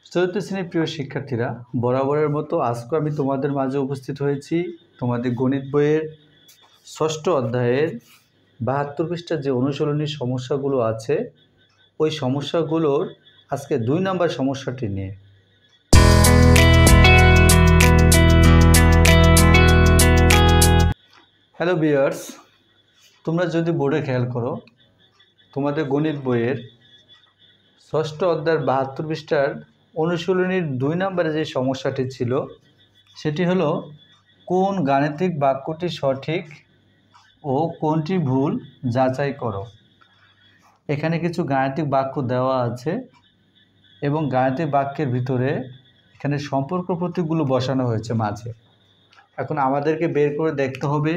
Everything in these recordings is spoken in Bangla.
চতুর্থ শ্রেণীর প্রিয় শিক্ষার্থীরা, বরাবরের মতো আজকে আমি তোমাদের মাঝে উপস্থিত হয়েছি তোমাদের গণিত বইয়ের ষষ্ঠ অধ্যায়ের ৭২ পৃষ্ঠার যে অনুশীলনী সমস্যাগুলো আছে ওই সমস্যাগুলোর আজকে ২ নম্বর সমস্যাটি নিয়ে। হ্যালো ভিউয়ার্স, তোমরা যদি বোর্ডে খেয়াল করো, তোমাদের গণিত বইয়ের ষষ্ঠ অধ্যায়ের ৭২ পৃষ্ঠার অনুশীলনীর ২ নম্বরে যে সমস্যাটি ছিল সেটি হলো কোন গাণিতিক বাক্যটি সঠিক ও কোনটি ভুল যাচাই করো। এখানে কিছু গাণিতিক বাক্য দেওয়া আছে এবং গাণিতিক বাক্যের ভিতরে এখানে সম্পর্ক প্রতীকগুলো বসানো হয়েছে মাঝে। এখন আমাদেরকে বের করে দেখতে হবে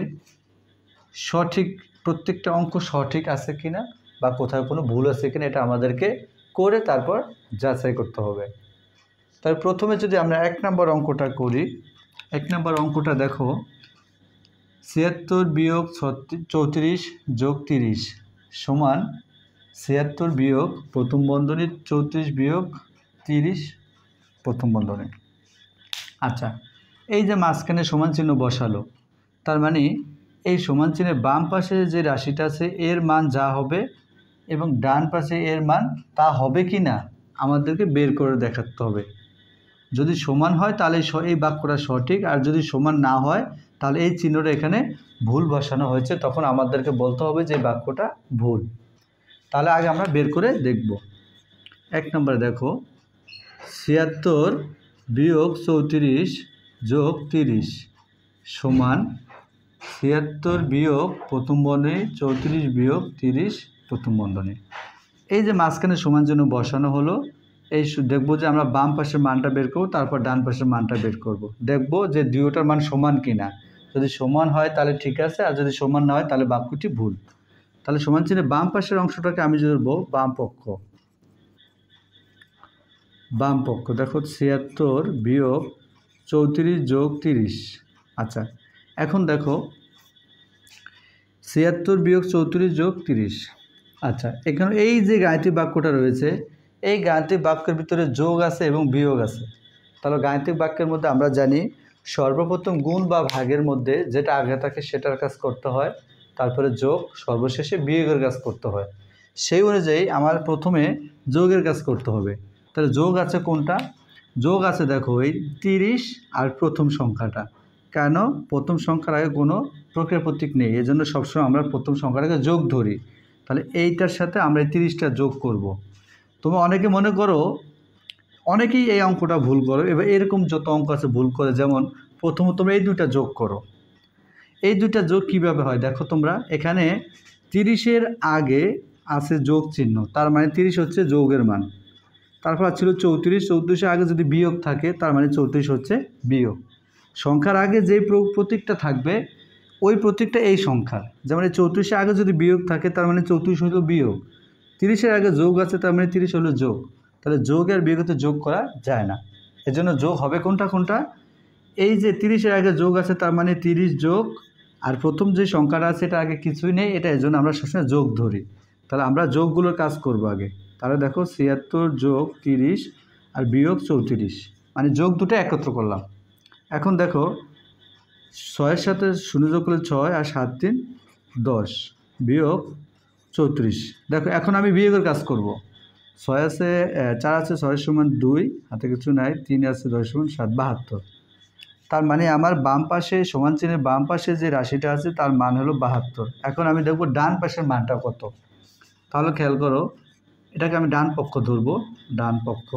সঠিক প্রত্যেকটা অঙ্ক সঠিক আছে কিনা বা কোথাও কোনো ভুল আছে কিনা, এটা আমাদেরকে করে তারপর যাচাই করতে হবে। তাহলে প্রথমে যদি আমরা ১ নম্বর অঙ্কটা করি, ১ নম্বর অঙ্কটা দেখো, ৭৬ - 34 + 30 সমান ৭৬ - প্রথম বন্ধনী 34 - 30 প্রথম বন্ধনী। আচ্ছা, এই যে মাঝখানে সমান চিহ্ন বসালো, তার মানে এই সমান চিহ্নের বাম পাশে যে রাশিটা আছে এর মান যা হবে এবং ডান পাশে এর মান তা হবে কি না আমাদেরকে বের করে দেখাতে হবে। যদি সমান হয় তাহলে এই বাক্যটা সঠিক, আর যদি সমান না হয় তাহলে এই চিহ্নটা এখানে ভুল বসানো হয়েছে, তখন আমাদেরকে বলতে হবে যে বাক্যটা ভুল। তাহলে আগে আমরা বের করে দেখব। ১ নম্বরে দেখো, ৭৬ - 34 + 30 সমান ৭৬ - প্রথম বন্ধনী 34 - 30 প্রথম বন্ধনী। এই যে মাঝখানে সমান চিহ্ন বসানো হলো, এই দেখব যে আমরা বাম পাশের মানটা বের করব, তারপর ডান পাশের মানটা বের করব। দেখব যে দুইটার মান সমান কিনা। যদি সমান হয় তাহলে ঠিক আছে, আর যদি সমান না হয় তাহলে বাক্যটি ভুল। তাহলে সমান চিহ্নের বাম পাশের অংশটাকে আমি ধরব বাম পক্ষ। বাম পক্ষ দেখো ৭৬ - 34 + 30। আচ্ছা, এখন দেখো ৭৬ - 34 + 30। আচ্ছা, এখানে এই যে গাণিতিক বাক্যটা রয়েছে, এই গাণিতিক বাক্যের ভিতরে যোগ আছে এবং বিয়োগ আছে। তাহলে গাণিতিক বাক্যের মধ্যে আমরা জানি সর্বপ্রথম গুণ বা ভাগের মধ্যে যেটা আগে থাকে সেটার কাজ করতে হয়, তারপরে যোগ, সর্বশেষে বিয়োগের কাজ করতে হয়। সেই অনুযায়ী আমার প্রথমে যোগের কাজ করতে হবে। তাহলে যোগ আছে কোনটা? যোগ আছে দেখো এই 30 আর প্রথম সংখ্যাটা। কেন? প্রথম সংখ্যার আগে কোনো প্রক্রিয়া প্রতীক নেই, এজন্য সবসময় আমরা প্রথম সংখ্যাটাকে যোগ ধরি। তাহলে এইটার সাথে আমরা এই 30টা যোগ করব। তোমরা অনেকে মনে করো, অনেকেই এই অঙ্কটা ভুল করো। এবার এরকম যত অঙ্ক আছে ভুল করে, যেমন প্রথমত তোমরা এই দুইটা যোগ করো। এই দুইটা যোগ কীভাবে হয় দেখো, তোমরা এখানে 30-এর আগে আছে যোগ চিহ্ন, তার মানে 30 হচ্ছে যোগের মান। তারপর ছিল 34, 34-এর আগে যদি বিয়োগ থাকে তার মানে 34 হচ্ছে বিয়োগ। সংখ্যার আগে যেই প্রতীকটা থাকবে ওই প্রতীকটা এই সংখ্যার, যেমন এই 34-এর আগে যদি বিয়োগ থাকে তার মানে 34 হলো বিয়োগ। 30-এর আগে যোগ আছে তার মানে 30 হলো যোগ। তাহলে যোগ আর বিয়োগতে যোগ করা যায় না, এজন্য যোগ হবে কোনটা কোনটা? এই যে 30-এর আগে যোগ আছে তার মানে 30 যোগ, আর প্রথম যে সংখ্যাটা আছে এটা আগে কিছুই নেই, এটা এর জন্য আমরা সবসময় যোগ ধরি। তাহলে আমরা যোগগুলোর কাজ করব আগে। তাহলে দেখো ৭৬ + 30 আর বিয়োগ 34, মানে যোগ দুটো একত্র করলাম। এখন দেখো 6-এর সাথে 0 যোগ করলে 6 আর 7 × 3 = 10 বিয়োগ 34। দেখো এখন আমি বিয়োগের কাজ করব। 6 আছে 4 আছে 6 সমান 2, হাতে কিছু নাই, 3 আছে 10 সমান 7, 72। তার মানে আমার বাম পাশে সমান চিহ্নের বাম পাশে যে রাশিটা আছে তার মান হলো 72। এখন আমি দেখব ডান পাশের মানটা কত। তাহলে খেয়াল করো, এটাকে আমি ডান পক্ষ ধরব। ডান পক্ষ,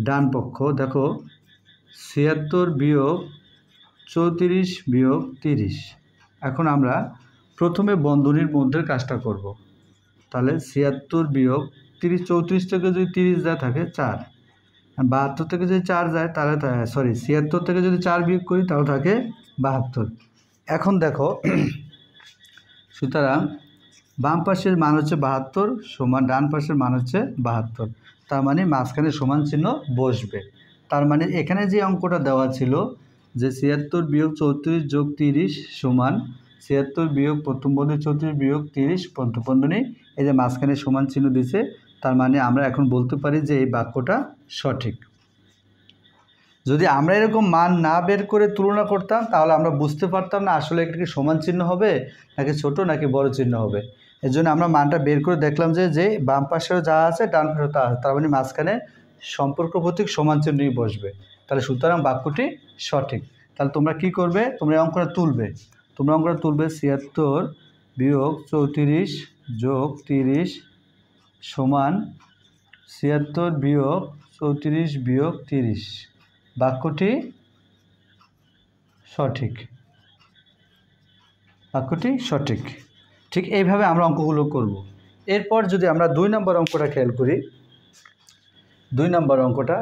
ডান পক্ষ দেখো ৭৬ - 34 - 30। এখন আমরা প্রথমে বন্ধনীর মধ্যে কাজটা করব। তাহলে ৭৬ - 30, 34 থেকে যদি 30 যায় থাকে 4, 72 থেকে যদি 4 যায় তাহলে ৭৬ থেকে যদি 4 বিয়োগ করি তাহলে থাকে 72। এখন দেখো সুতরাং বাম পাশের মান হচ্ছে 72 সমান ডান পাশের মান হচ্ছে 72, তার মানে মাঝখানে সমান চিহ্ন বসবে। তার মানে এখানে যে অঙ্কটা দেওয়া ছিল যে ৭৬ - 34 + 30 সমান ৭৬ - প্রথম বন্ধনী 34 - 30 প্রথম বন্ধনী, এই যে মাঝখানে সমান চিহ্ন দিছে, তার মানে আমরা এখন বলতে পারি যে এই বাক্যটা সঠিক। যদি আমরা এরকম মান না বের করে তুলনা করতাম তাহলে আমরা বুঝতে পারতাম না আসলে এটা কি সমান চিহ্ন হবে নাকি ছোট নাকি বড় চিহ্ন হবে। এর জন্য আমরা মানটা বের করে দেখলাম যে বাম পাশেও যা আছে ডান পাশেও তা আছে, তার মানে মাঝখানে সম্পর্ক প্রতীক সমান চিহ্নই বসবে। তাহলে সুতরাং বাক্যটি সঠিক। তাহলে তোমরা কি করবে, তোমরা এই অঙ্কটা তুলবে। 76 বিয়োগ 34 যোগ 30 সমান 76 বিয়োগ 34 বিয়োগ 30। বাক্যটি সঠিক, বাক্যটি সঠিক। ঠিক এইভাবে আমরা অঙ্কগুলো করব। এরপর যদি আমরা 2 নম্বর অঙ্কটা খেয়াল করি, 2 নম্বর অঙ্কটা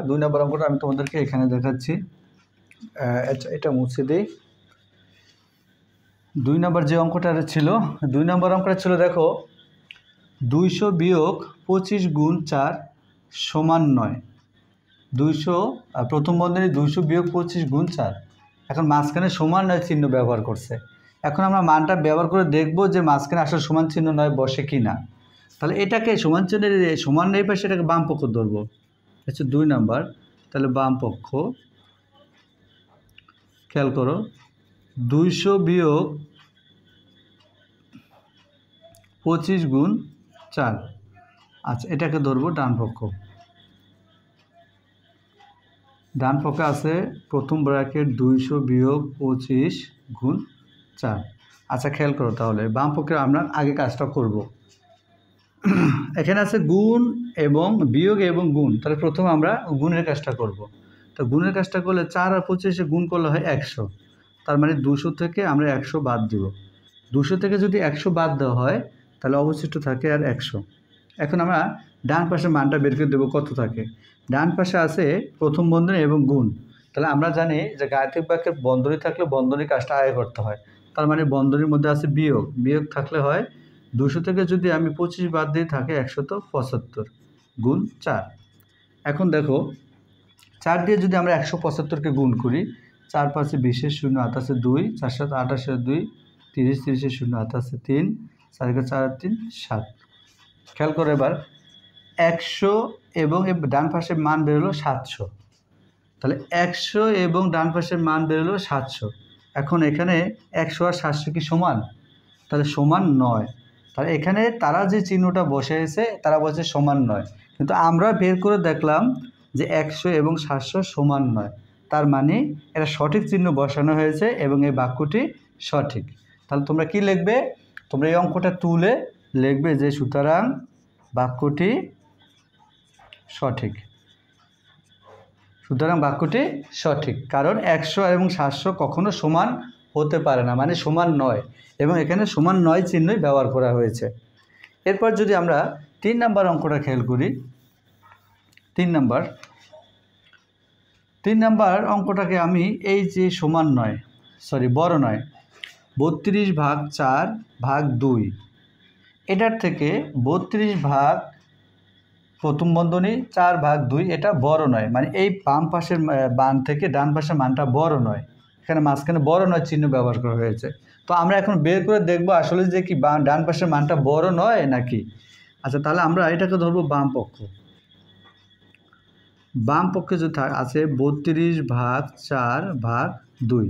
আমি তোমাদেরকে এখানে দেখাচ্ছি। এটা মুছে দিই। 2 নম্বর যে অঙ্কটা ছিল, 2 নম্বর অঙ্কটা ছিল দেখো 200 বিয়োগ 25 গুণ 4 সমান 9। 200 প্রথম বন্ধনী 200 বিয়োগ 25 গুণ 4। এখন মাঝখানে সমান 9 চিহ্ন ব্যবহার করছে। এখন আমরা মানটা ব্যবহার করে দেখব যে মাঝখানে আসলে সমান চিহ্ন 9 বসে কি না। তাহলে এটাকে সমান চিহ্নের সমান নেই পাশে এটাকে বাম পক্ষ ধরবো, আচ্ছা 2 নম্বর। তাহলে বাম পক্ষ খেয়াল করো 200 বিয়োগ 25 গুণ 4। আচ্ছা এটাকে ধরবো ডান পক্ষ। ডান পক্ষে আছে প্রথম ব্র্যাকেট 200 বিয়োগ 25 গুণ 4। আচ্ছা খেয়াল করো, তাহলে বাম পক্ষে আমরা আগে কাজটা করব। এখানে আছে গুণ এবং বিয়োগ এবং গুণ, তাহলে প্রথম আমরা গুণের কাজটা করব। তো গুণের কাজটা করলে 4 আর 25 গুণ করলে হয় 100। তার মানে 200 থেকে আমরা 100 বাদ দেব। 200 থেকে যদি 100 বাদ দেওয়া হয় তাহলে অবশিষ্ট থাকে আর 100। এখন আমরা ডান পাশে মানটা বের করে দেবো কত থাকে। ডান পাশে আছে প্রথম বন্ধনী এবং গুণ। তাহলে আমরা জানি যে গাণিতিক বাক্যের বন্ধনী থাকলে বন্ধনীর কাজটা আগে করতে হয়। তার মানে বন্ধনীর মধ্যে আছে বিয়োগ, বিয়োগ থাকলে হয় 200 থেকে যদি আমি 25 বাদ দিয়ে থাকে 175 গুণ 4। এখন দেখো 4 দিয়ে যদি আমরা 175কে গুণ করি, 4 5 20 0 হাত আছে 2, 4 7 28 2, 30 30 0 হাত আছে 3, 4 4 3 7। খেয়াল করে এবার 100 এবং ডান পাশের মান বেরোলো 700। তাহলে 100 এবং ডান পাশের মান বেরোলো 700। এখন এখানে 100 আর 700 কি সমান? তাহলে সমান নয়। তাহলে এখানে তারা যে চিহ্নটা বসেছে তারা বলছে সমান নয়, কিন্তু আমরা বের করে দেখলাম যে 100 এবং 700 সমান নয়। তার মানে এটা সঠিক চিহ্ন বসানো হয়েছে এবং এই বাক্যটি সঠিক। তাহলে তোমরা কি লিখবে? তোমরা এই অঙ্কটা তুলে লিখবে যে সুতরাং বাক্যটি সঠিক। সুতরাং বাক্যটি সঠিক, কারণ 100 এবং 700 কখনো সমান হতে পারে না, মানে সমান নয়, এবং এখানে সমান নয় চিহ্নই ব্যবহার করা হয়েছে। এরপর যদি আমরা 3 নম্বর অঙ্কটা খেয়াল করি, 3 নম্বর অঙ্কটাকে আমি এই যে সমান নয়, বড় নয়, 32 ভাগ 4 ভাগ 2, এটার থেকে 32 ভাগ প্রথম বন্ধনী 4 ভাগ 2 এটা বড় নয়, মানে এই বাম পাশের মান থেকে ডান পাশের মানটা বড় নয়, এখানে মাঝখানে বড় নয় চিহ্ন ব্যবহার করা হয়েছে। তো আমরা এখন বের করে দেখব আসলে যে কি ডান পাশের মানটা বড় নয় নাকি। আচ্ছা তাহলে আমরা এটাকে ধরবো বাম পক্ষ। বাম পক্ষে যে আছে 32 ভাগ 4 ভাগ 2,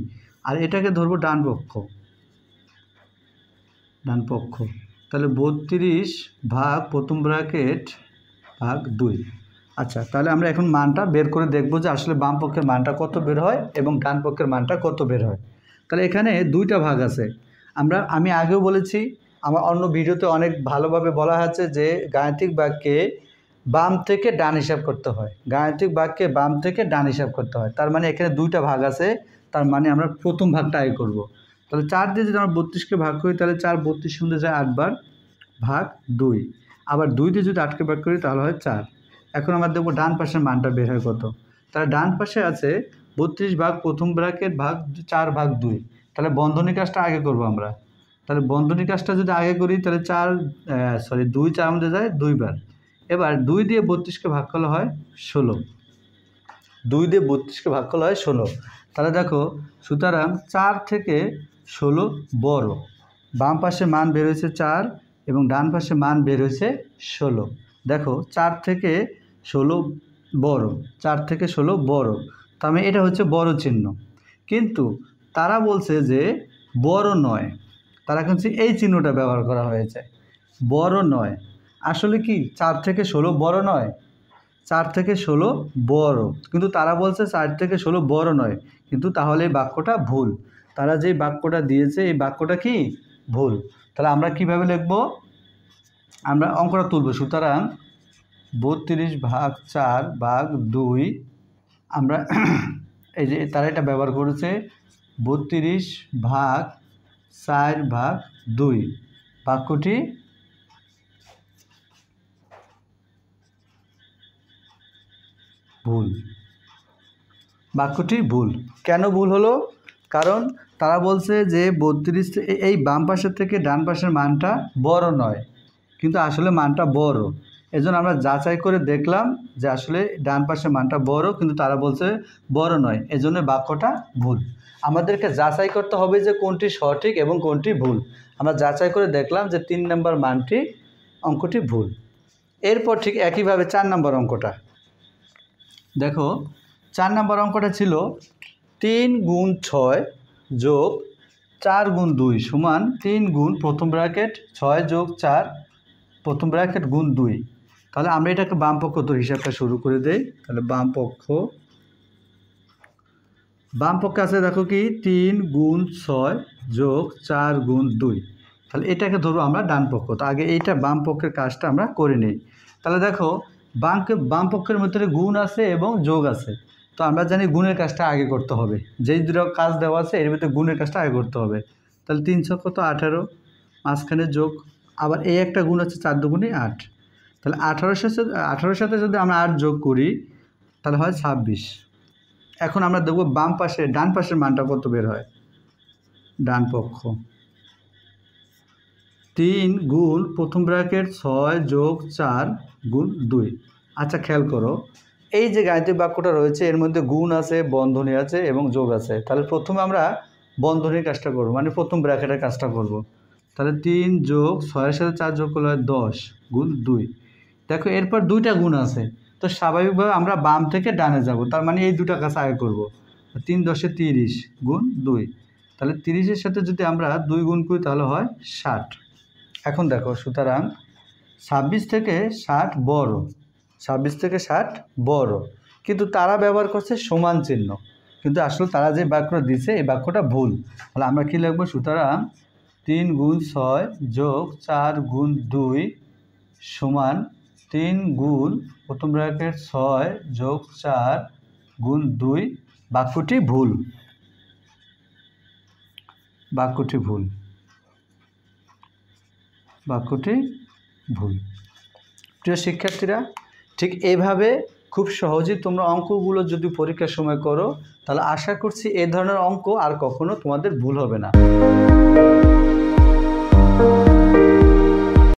আর এটাকে ধরবো ডান পক্ষ। তাহলে 32 ভাগ প্রথম ব্র্যাকেট ভাগ 2। আচ্ছা তাহলে আমরা এখন মানটা বের করে দেখব যে আসলে বাম পক্ষের মানটা কত বের হয় এবং ডান পক্ষের মানটা কত বের হয়। তাহলে এখানে 2টা ভাগ আছে। আমি আগেও বলেছি, আমার অন্য ভিডিওতে অনেক ভালোভাবে বলা আছে যে গাণিতিক বাক্যে বাম থেকে ডান হিসাব করতে হয়, গাণিতিক বাক্যে বাম থেকে ডান হিসাব করতে হয়। তার মানে এখানে 2টা ভাগ আছে, তার মানে আমরা প্রথম ভাগটা আগে করব। তাহলে 4 দিয়ে যদি আমরা 32কে ভাগ করি তাহলে 4 32 শুনতে যায় 8 বার, ভাগ 2, আবার 2 দিয়ে যদি 8কে ভাগ করি তাহলে হয় 4। এখন আমরা দেখব ডান পাশের মানটা বের হয় কত। তাহলে ডান পাশে আছে 32 ভাগ প্রথম ব্র্যাকেট ভাগ 4 ভাগ 2, তাহলে বন্ধনী কাজটা আগে করব আমরা। তাহলে বন্ধনী কাজটা যদি আগে করি তাহলে 2 4 মধ্যে যায় 2 বার। এবার 2 দিয়ে 32কে ভাগ করলে হয় 16, 2 দিয়ে 32কে ভাগ করলে হয় 16। তাহলে দেখো সুতরাং 4 থেকে 16 বড়। বাম পাশে মান বের হয়েছে 4 এবং ডান পাশে মান বের হয়েছে 16। দেখো 4 থেকে 16 বড়, 4 থেকে 16 বড়, তার মানে এটা হচ্ছে বড় চিহ্ন। কিন্তু তারা বলছে যে বড় নয়, তারা কিন্তু এই চিহ্নটা ব্যবহার করা হয়েছে, বড় নয়। আসলে কি 4 থেকে 16 বড় নয়? 4 থেকে 16 বড়, কিন্তু তারা বলছে 4 থেকে 16 বড় নয়, কিন্তু তাহলে এই বাক্যটা ভুল। তারা যে বাক্যটা দিয়েছে এই বাক্যটা কি ভুল। তাহলে আমরা কিভাবে লিখব? আমরা অঙ্কটা তুলব। সুতরাং 32/4/2, আমরা এই যে তারা এটা ব্যবহার করেছে 32/4/2, বাক্যটি ভুল, বাক্যটি ভুল। কেন ভুল হলো? কারণ তারা বলছে যে 32 এই বাম পাশের থেকে ডান পাশের মানটা বড় নয়, কিন্তু আসলে মানটা বড়। এজন্য আমরা যাচাই করে দেখলাম যে আসলে ডান পাশের মানটা বড়, কিন্তু তারা বলছে বড় নয়, এজন্য বাক্যটা ভুল। আমাদেরকে যাচাই করতে হবে যে কোনটি সঠিক এবং কোনটি ভুল। আমরা যাচাই করে দেখলাম যে 3 নম্বর মানটি, অঙ্কটি ভুল। এরপর ঠিক একইভাবে 4 নম্বর অঙ্কটা দেখো। 4 নম্বর অঙ্কটা ছিল 3 গুণ 6 যোগ 4 গুণ 2 সমান 3 গুণ প্রথম ব্র্যাকেট 6 যোগ 4 প্রথম ব্র্যাকেট গুণ 2। তাহলে আমরা এটাকে বাম পক্ষ তো হিসাবটা শুরু করে দেই। তাহলে বাম পক্ষে আছে দেখো কি 3 গুণ 6 যোগ 4 গুণ 2। তাহলে এটাকে ধরো আমরা ডান পক্ষ। তো আগে এইটা বাম পক্ষের কাজটা আমরা করে নিই। তাহলে দেখো বাম পক্ষের মধ্যে গুণ আছে এবং যোগ আছে। তো আমরা জানি গুণের কাজটা আগে করতে হবে, যেই দুটো কাজ দেওয়া আছে এর ভিতরে গুণের কাজটা আগে করতে হবে। তাহলে 3 ছক কত 18, মাঝখানে যোগ, আবার এই একটা গুণ হচ্ছে 4 দুগুণে 8। তাহলে 18-এর সাথে যদি আমরা 8 যোগ করি তাহলে হয় 26। এখন আমরা দেখব বাম পাশে ডান পাশের মানটা কত বের হয়। ডান পক্ষ 3 গুণ প্রথম ব্র্যাকেট 6 যোগ 4 গুণ 2। আচ্ছা খেয়াল করো, এই যে গাণিতিক বাক্যটা রয়েছে এর মধ্যে গুণ আছে, বন্ধনী আছে এবং যোগ আছে। তাহলে প্রথমে আমরা বন্ধনীর কাজটা করব, মানে প্রথম ব্র্যাকেটের কাজটা করব। তাহলে 3 যোগ 6-এর সাথে 4 যোগ করলে হয় 10 গুণ 2। দেখো এরপর দুইটা গুণ আছে, তো স্বাভাবিকভাবে আমরা বাম থেকে ডানে যাব, তার মানে এই দুটা কাজ আগে করব। 3 10-এ 30 গুণ 2। তাহলে 30-এর সাথে যদি আমরা 2 গুণ করি তাহলে হয় 60। এখন দেখো, সুতরাং 26 থেকে 60 বড়, 26 থেকে 60 বড়, কিন্তু তারা ব্যবহার করছে সমান চিহ্ন, কিন্তু আসলে তারা যে বাক্যটা দিছে এই বাক্যটা ভুল। তাহলে আমরা কি লিখব? সুতরাং 3 গুণ 6 যোগ 4 গুণ 2 সমান 3 গুণ প্রথম ব্র্যাকেট 6 যোগ 4 গুণ 2। বাক্যটি ভুল, বাক্যটি ভুল, বাক্যটি ভুল। প্রিয় শিক্ষার্থীরা, ঠিক এইভাবে খুব সহজেই তোমরা অঙ্কগুলো যদি পরীক্ষার সময় করো তাহলে আশা করছি এই ধরনের অঙ্ক আর কখনো তোমাদের ভুল হবে না।